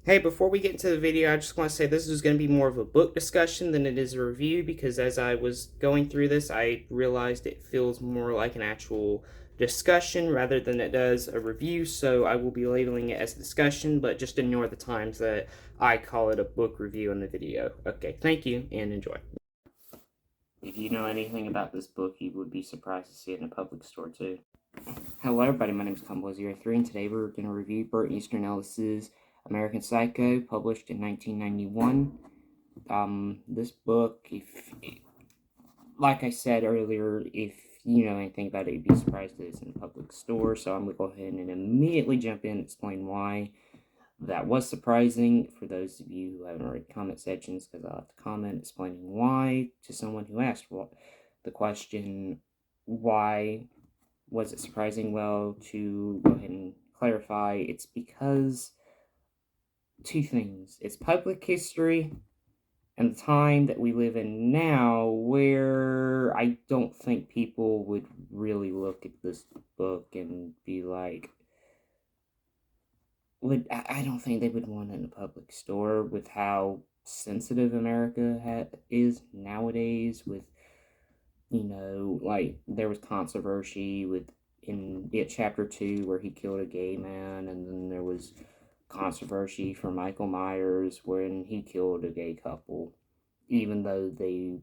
Hey, before we get into the video, I just want to say this is going to be more of a book discussion than it is a review because as I was going through this, I realized it feels more like an actual discussion rather than it does a review. So I will be labeling it as a discussion, but just ignore the times that I call it a book review in the video. Okay, thank you and enjoy. If you know anything about this book, you would be surprised to see it in a public store too. Hello, everybody. My name is Combo03, and today we're going to review Burt Easton Ellis's American Psycho, published in 1991. This book, if like I said earlier, if you know anything about it, you'd be surprised that it's in a public store. So I'm going to go ahead and immediately jump in and explain why that was surprising for those of you who haven't read comment sections, because I'll have to comment explaining why to someone who asked the question, why was it surprising? Well, to go ahead and clarify, it's because two things. It's public history and the time that we live in now, where I don't think people would really look at this book and be like, I don't think they would want it in a public store with how sensitive America is nowadays. With like there was controversy with in it chapter 2 where he killed a gay man, and then there was controversy for Michael Myers when he killed a gay couple, even though they,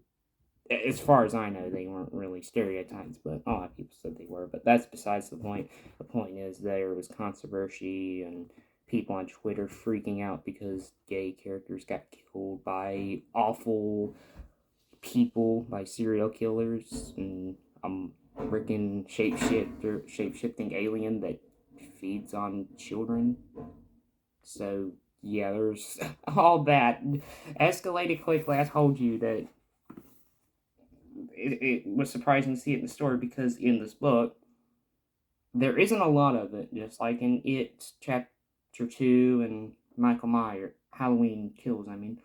as far as I know, they weren't really stereotypes, but a lot of people said they were. But that's besides the point. The point is there was controversy and people on Twitter freaking out because gay characters got killed by awful people, by serial killers, and freaking shape-shifting alien that feeds on children. So yeah, there's all that escalated quickly. I told you that it was surprising to see it in the story because in this book there isn't a lot of it, just like in It Chapter 2 and Michael Myers Halloween Kills. I mean,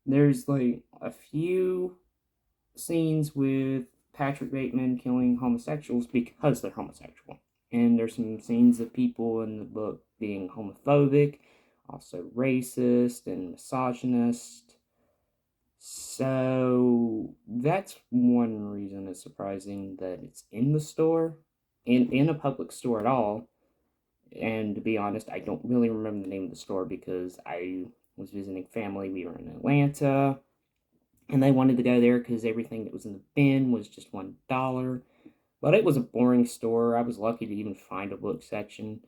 there's like a few scenes with Patrick Bateman killing homosexuals because they're homosexual. And there's some scenes of people in the book being homophobic, also racist and misogynist. So that's one reason it's surprising that it's in the store, in a public store at all. And to be honest, I don't really remember the name of the store because I was visiting family. We were in Atlanta, and they wanted to go there because everything that was in the bin was just $1. But it was a boring store. I was lucky to even find a book section.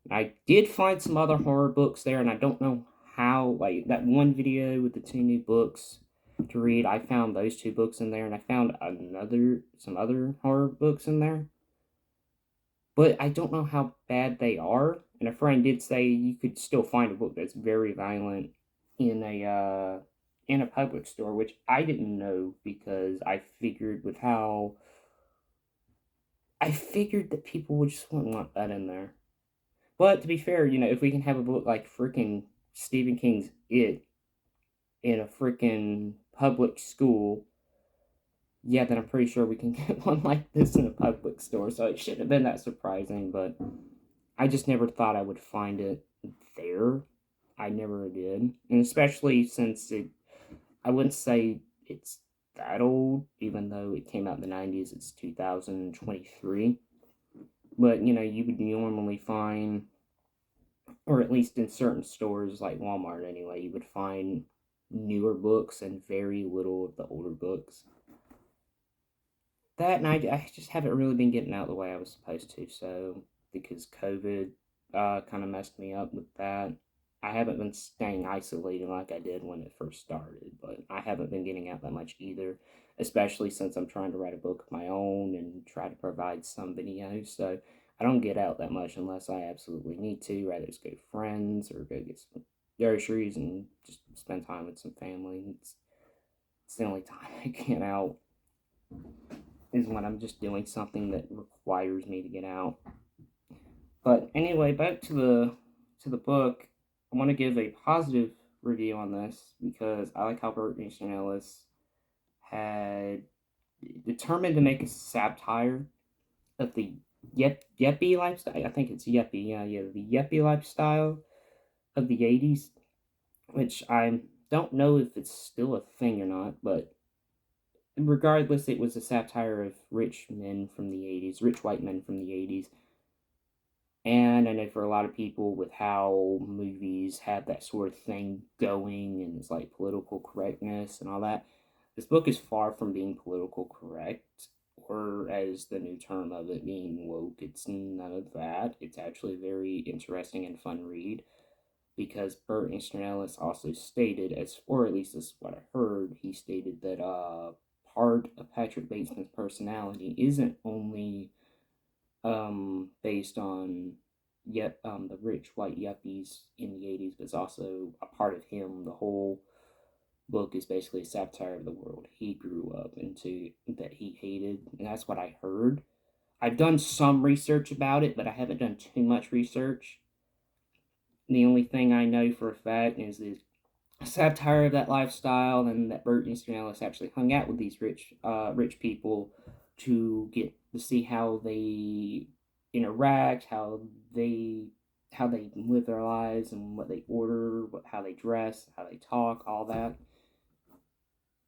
I did find some other horror books there, and I don't know how. Like that one video with the two new books to read, I found those two books in there, and I found some other horror books in there. But I don't know how bad they are. And a friend did say you could still find a book that's very violent in a public store, which I didn't know because I figured that people would just wouldn't want that in there. But to be fair, if we can have a book like freaking Stephen King's It in a freaking public school, yeah, then I'm pretty sure we can get one like this in a public store. So it shouldn't have been that surprising, but I just never thought I would find it there. I never did. And especially since I wouldn't say it's that old, even though it came out in the 90s, it's 2023. But, you would normally find, or at least in certain stores like Walmart anyway, you would find newer books and very little of the older books. That and I just haven't really been getting out the way I was supposed to, so because COVID kind of messed me up with that. I haven't been staying isolated like I did when it first started, but I haven't been getting out that much either, especially since I'm trying to write a book of my own and try to provide some videos. So I don't get out that much unless I absolutely need to, rather just go to friends or go get some groceries and just spend time with some family. It's the only time I get out is when I'm just doing something that requires me to get out. But anyway, back to the book. I want to give a positive review on this because I like how Burt Easton Ellis had determined to make a satire of the yuppie lifestyle. I think it's yuppie, yeah, the yuppie lifestyle of the 80s, which I don't know if it's still a thing or not, but regardless, it was a satire of rich men from the 80s, rich white men from the 80s. And I know for a lot of people, with how movies have that sort of thing going, and it's like political correctness and all that, this book is far from being political correct, or as the new term of it being woke. It's none of that. It's actually a very interesting and fun read, because Bert Easton Ellis also stated, as or at least this is what I heard, he stated that part of Patrick Bateman's personality isn't only based on yet the rich white yuppies in the 80s, but it's also a part of him. The whole book is basically a satire of the world he grew up into, that he hated, and that's what I heard. I've done some research about it, but I haven't done too much research. The only thing I know for a fact is the satire of that lifestyle, and that Bert Easton Ellis actually hung out with these rich people to get to see how they interact, they how they live their lives, and what they order, how they dress, how they talk, all that.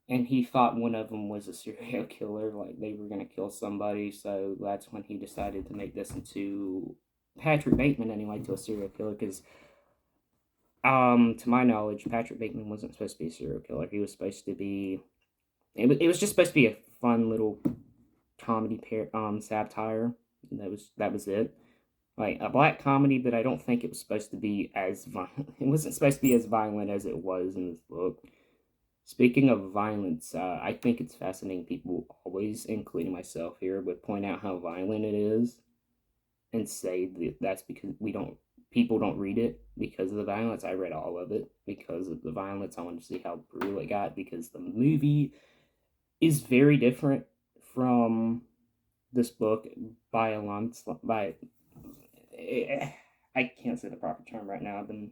And he thought one of them was a serial killer, like they were gonna kill somebody. So that's when he decided to make this into Patrick Bateman anyway, to a serial killer, because to my knowledge, Patrick Bateman wasn't supposed to be a serial killer. He was supposed to be. It was just supposed to be a fun little comedy satire. That was it. Like a black comedy, but I don't think it was supposed to be as violent. It wasn't supposed to be as violent as it was in this book. Speaking of violence, I think it's fascinating. People always, including myself here, would point out how violent it is, and say that that's because people don't read it because of the violence. I read all of it because of the violence. I wanted to see how brutal it got, because the movie is very different from this book by a long by. I can't say the proper term right now. I've been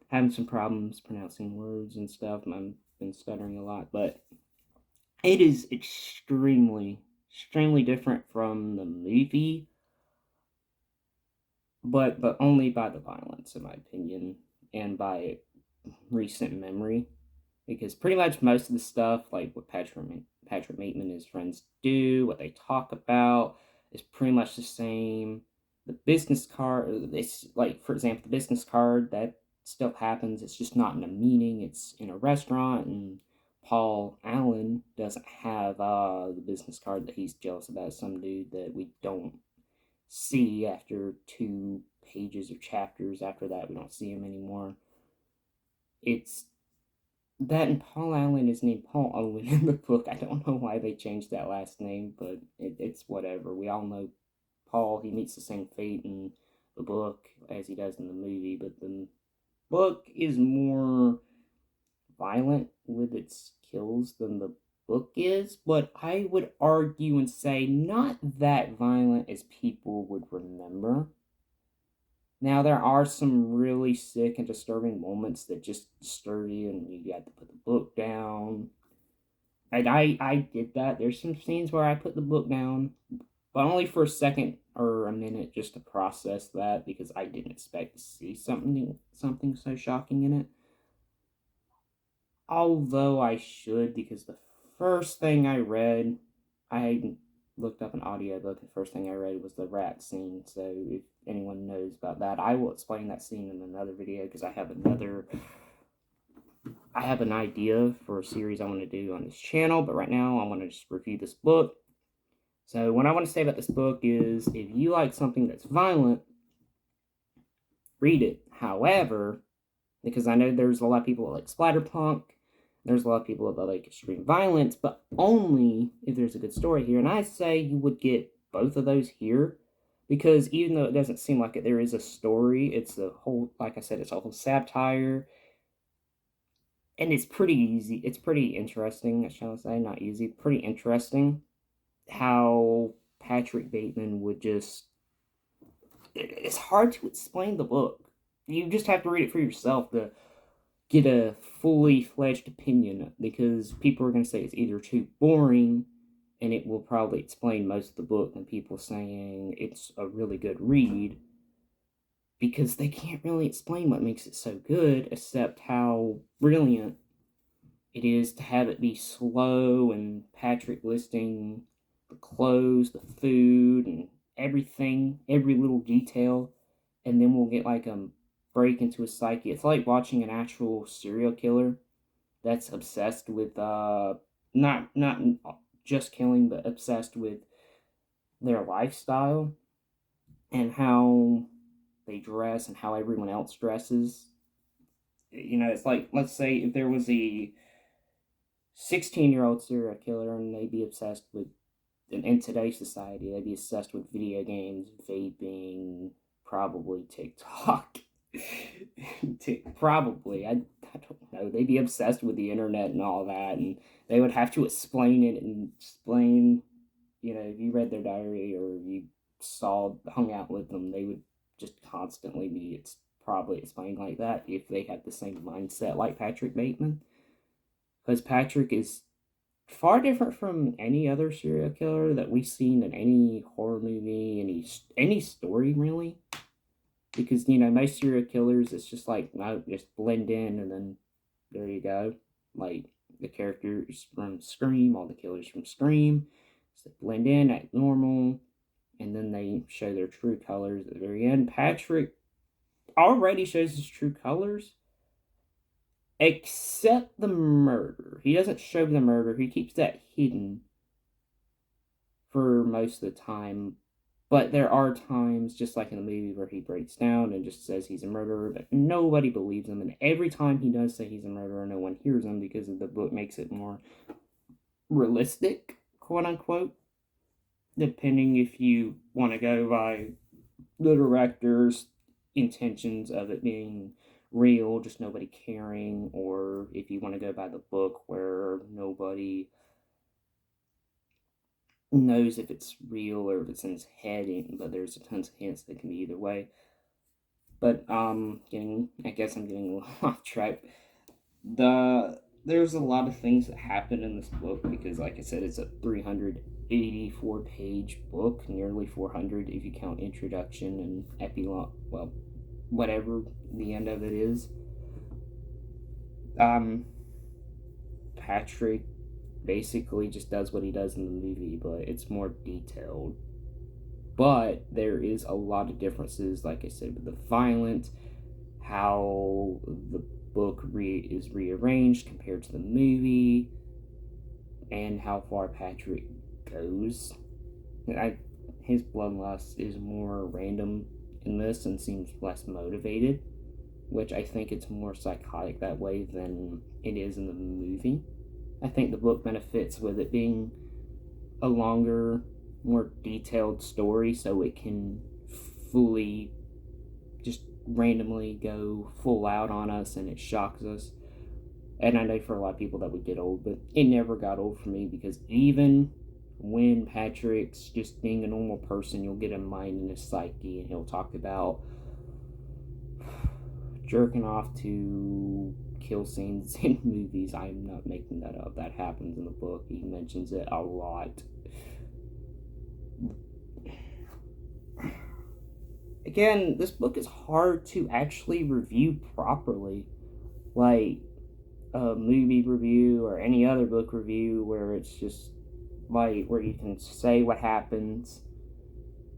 having some problems pronouncing words and stuff. I've been stuttering a lot, but it is extremely different from the movie, but only by the violence, in my opinion, and by recent memory, because pretty much most of the stuff, like what Patrick Bateman and his friends do, what they talk about, is pretty much the same. The business card, it's like, for example, the business card, that still happens. It's just not in a meeting. It's in a restaurant, and Paul Allen doesn't have the business card that he's jealous about. Some dude that we don't see after 2 pages or chapters. After that, we don't see him anymore. It's that, and Paul Allen is named Paul Owen in the book. I don't know why they changed that last name, but it's whatever. We all know Paul. He meets the same fate in the book as he does in the movie, but the book is more violent with its kills than the book is, but I would argue and say not that violent as people would remember. Now, there are some really sick and disturbing moments that just disturb you, and you got to put the book down. And I did that. There's some scenes where I put the book down, but only for a second or a minute, just to process that, because I didn't expect to see something so shocking in it. Although I should, because the first thing I read, I looked up an audiobook, and the first thing I read was the rat scene. So if anyone knows about that, I will explain that scene in another video, because I have an idea for a series I want to do on this channel. But right now I want to just review this book. So what I want to say about this book is, if you like something that's violent, read it. However, because I know there's a lot of people that like splatterpunk, there's a lot of people that like extreme violence, but only if there's a good story here. And I say you would get both of those here, because even though it doesn't seem like it, there is a story. It's a whole, like I said, it's a whole satire, and it's pretty easy. It's pretty interesting, shall I say, not easy, pretty interesting how Patrick Bateman would just. It's hard to explain the book. You just have to read it for yourself to get a fully fledged opinion, because people are going to say it's either too boring, and it will probably explain most of the book, and people saying it's a really good read. because they can't really explain what makes it so good, except how brilliant it is to have it be slow and Patrick listing the clothes, the food, and everything, every little detail, and then we'll get like a break into his psyche. It's like watching an actual serial killer that's obsessed with not just killing, but obsessed with their lifestyle and how they dress and how everyone else dresses. You know, it's like, let's say if there was a 16-year-old serial killer and they'd be obsessed with, in today's society, they'd be obsessed with video games, vaping, probably TikTok. Probably, I don't know. They'd be obsessed with the internet and all that, and they would have to explain it and explain, you know, if you read their diary or you hung out with them, they would just constantly be, it's probably explained like that if they had the same mindset like Patrick Bateman. Because Patrick is far different from any other serial killer that we've seen in any horror movie, any story really. Because, you know, most serial killers, it's just like, no, just blend in and then there you go. Like the characters from Scream, all the killers from Scream, so they blend in, act normal, and then they show their true colors at the very end. Patrick already shows his true colors, except the murder. He doesn't show the murder. He keeps that hidden for most of the time. But there are times, just like in the movie, where he breaks down and just says he's a murderer, but nobody believes him. And every time he does say he's a murderer, no one hears him because the book makes it more realistic, quote unquote. Depending if you want to go by the director's intentions of it being real, just nobody caring, or if you want to go by the book where nobody knows if it's real or if it's in his head, but there's tons of hints that can be either way. But I guess I'm getting a little off track. There's a lot of things that happen in this book because, like I said, it's a 384-page book, nearly 400 if you count introduction and epilogue. Well, whatever the end of it is. Patrick basically just does what he does in the movie, but it's more detailed. But there is a lot of differences, like I said, with the violence, how the book is rearranged compared to the movie, and how far Patrick goes. His bloodlust is more random in this and seems less motivated, which I think it's more psychotic that way than it is in the movie. I think the book benefits with it being a longer, more detailed story, so it can fully just randomly go full out on us and it shocks us. And I know for a lot of people that would get old, but it never got old for me because even when Patrick's just being a normal person, you'll get a mind in his psyche and he'll talk about jerking off to kill scenes in movies. I'm not making that up. That happens in the book. He mentions it a lot. Again, this book is hard to actually review properly. Like a movie review or any other book review where it's just like where you can say what happens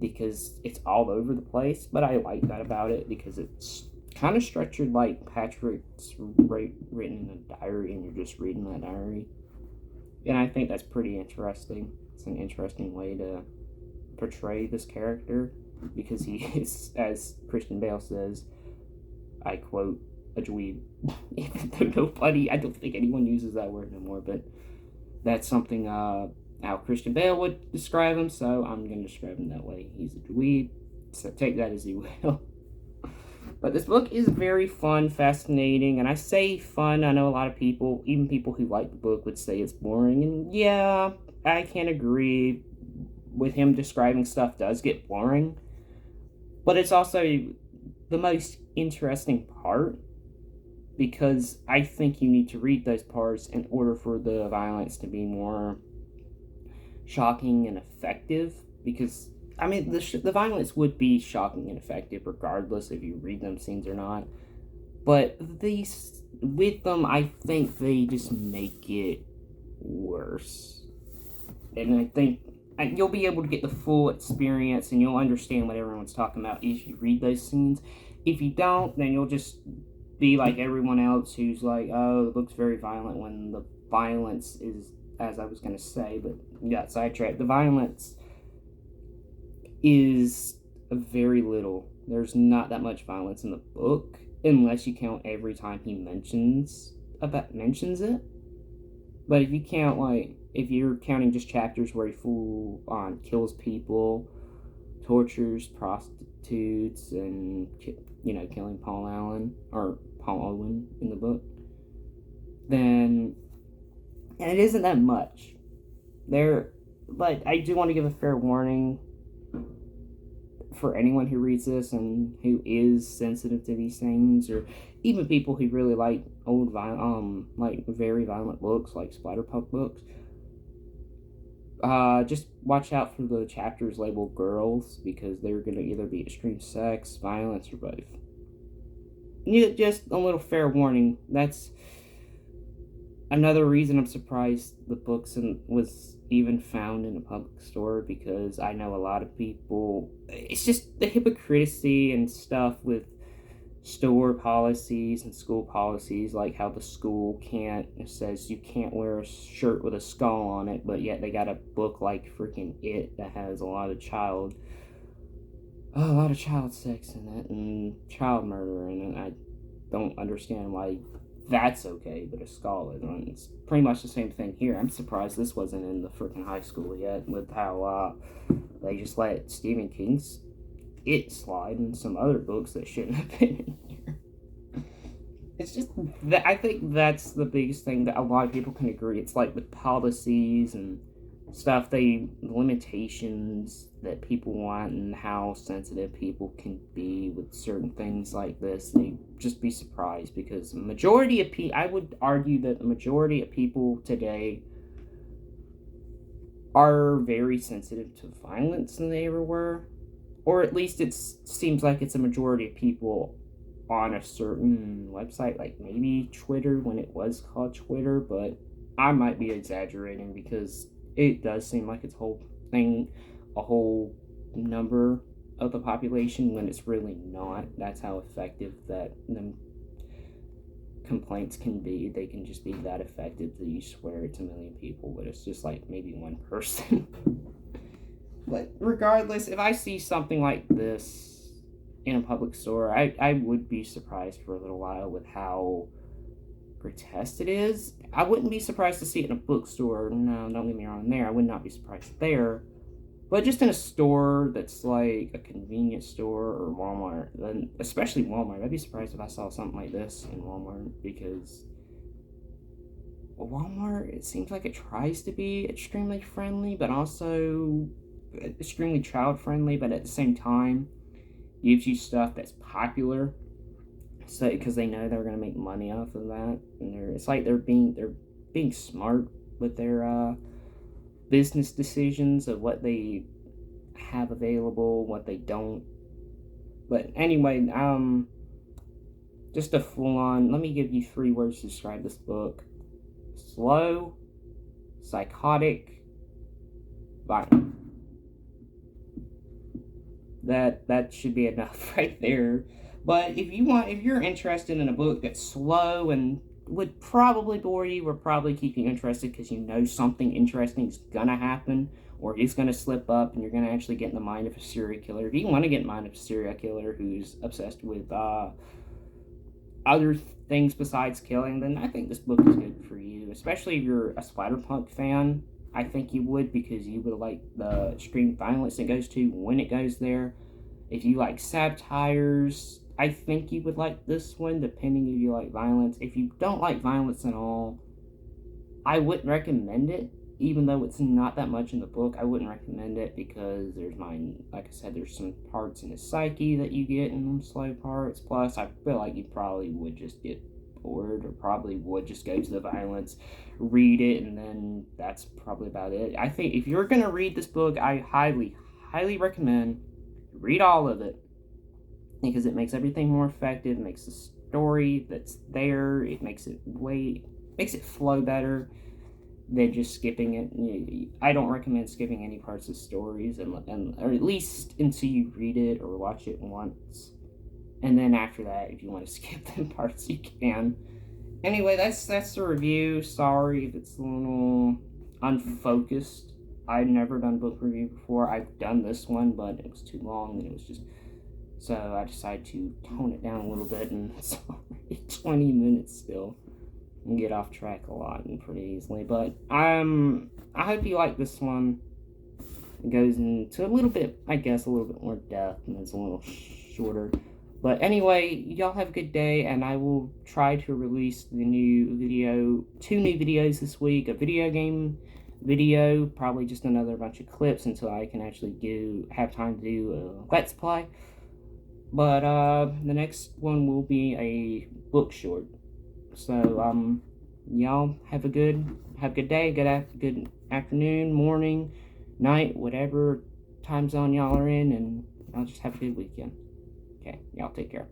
because it's all over the place. But I like that about it because it's kind of structured like Patrick's written in a diary and you're just reading that diary. And I think that's pretty interesting. It's an interesting way to portray this character because he is, as Christian Bale says, I quote, a dweeb. Even though I don't think anyone uses that word anymore, but that's something how Christian Bale would describe him, so I'm going to describe him that way. He's a dweeb, so take that as you will. But this book is very fun, fascinating, and I say fun, I know a lot of people, even people who like the book, would say it's boring, and yeah, I can agree with him describing stuff does get boring, but it's also the most interesting part, because I think you need to read those parts in order for the violence to be more shocking and effective, because I mean, the violence would be shocking and effective regardless if you read them scenes or not. But these, with them, I think they just make it worse. And I think you'll be able to get the full experience and you'll understand what everyone's talking about if you read those scenes. If you don't, then you'll just be like everyone else who's like, oh, the book's very violent, when the violence is, as I was going to say, but got sidetracked. The violence is very little. There's not that much violence in the book, unless you count every time he mentions it. But if you count, like, if you're counting just chapters where he full on kills people, tortures prostitutes, and killing Paul Owen in the book, then, and it isn't that much there. But I do want to give a fair warning for anyone who reads this and who is sensitive to these things, or even people who really like old like very violent books, like splatterpunk books. Just watch out for the chapters labeled girls, because they're going to either be extreme sex, violence, or both. Just a little fair warning. That's another reason I'm surprised the books was even found in a public store, because I know a lot of people, it's just the hypocrisy and stuff with store policies and school policies, like how the school says you can't wear a shirt with a skull on it, but yet they got a book like freaking It that has a lot of child sex in it and child murder in it. I don't understand why that's okay, but a skull isn't. It's pretty much the same thing here. I'm surprised this wasn't in the freaking high school yet, with how they just let Stephen King's It slide and some other books that shouldn't have been in here. It's just that I think that's the biggest thing that a lot of people can agree. It's like with policies and stuff, the limitations that people want and how sensitive people can be with certain things like this. They just be surprised, because I would argue that the majority of people today are very sensitive to violence than they ever were. Or at least it seems like it's a majority of people on a certain website, like maybe Twitter when it was called Twitter, but I might be exaggerating, because it does seem like it's a whole number of the population, when it's really not. That's how effective that them complaints can be. They can just be that effective that you swear it's a million people, but it's just like maybe one person. But regardless, if I see something like this in a public store, I would be surprised for a little while with how grotesque it is. I wouldn't be surprised to see it in a bookstore. No, don't get me wrong there. I would not be surprised there. But just in a store that's like a convenience store or Walmart, then especially Walmart, I'd be surprised if I saw something like this in Walmart, because Walmart, it seems like it tries to be extremely friendly, but also extremely child friendly, but at the same time gives you stuff that's popular, so because they know they're going to make money off of that, and it's like they're being smart with their business decisions of what they have available, what they don't. But anyway, just a full-on, let me give you 3 words to describe this book: slow, psychotic, violent. That should be enough right there. But if you're interested in a book that's slow and would probably bore you, or probably keep you interested because you know something interesting is gonna happen, or he's gonna slip up and you're gonna actually get in the mind of a serial killer. If you want to get in the mind of a serial killer who's obsessed with other things besides killing, then I think this book is good for you. Especially if you're a splatterpunk fan, I think you would, because you would like the extreme violence it goes to when it goes there. If you like satires, I think you would like this one, depending if you like violence. If you don't like violence at all, I wouldn't recommend it. Even though it's not that much in the book, I wouldn't recommend it, because like I said, there's some parts in his psyche that you get in them slow parts. Plus, I feel like you probably would just get bored, or probably would just go to the violence, read it, and then that's probably about it. I think if you're going to read this book, I highly, highly recommend read all of it, because it makes everything more effective, makes the story that's there, it makes it flow better than just skipping it. I don't recommend skipping any parts of stories, or at least until you read it or watch it once. And then after that, if you want to skip them parts, you can. Anyway, that's the review. Sorry if it's a little unfocused. I've never done book review before. I've done this one, but it was too long, and it was just... So I decided to tone it down a little bit, and it's already 20 minutes still. And get off track a lot and pretty easily. But I hope you like this one. It goes into a little bit more depth, and it's a little shorter. But anyway, y'all have a good day, and I will try to release two new videos this week. A video game video, probably just another bunch of clips until I can actually have time to do a Let's Play. But the next one will be a book short. So y'all have a good day, good afternoon, morning, night, whatever time zone y'all are in, and y'all just have a good weekend. Okay, y'all take care.